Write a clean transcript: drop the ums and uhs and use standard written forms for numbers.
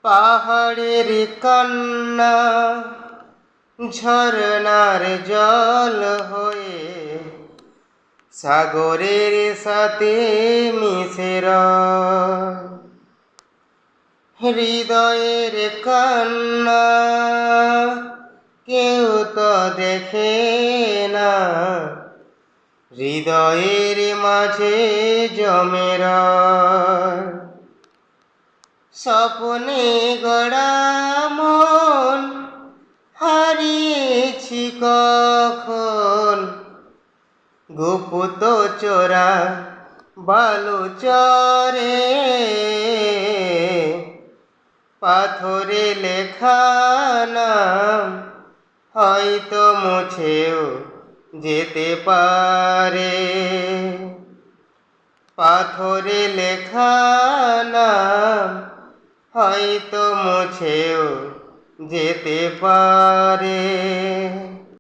পাহাড়ের কান্না ঝরনার জল হয়ে সাগরের সাথে মিশে রয়। হৃদয়ের কান্না কেউ তো দেখে না, হৃদয়ের মাঝে জমে রয়। স্বপ্নে গড়া মন হারিয়েছি কখন, গুপ্ত চোরা বালুচরে পাথরে লেখা নাম হয়তো মুছেও যেতে পারে। পাথরে লেখা নাম হয়তো মুছেও যেতে পারে।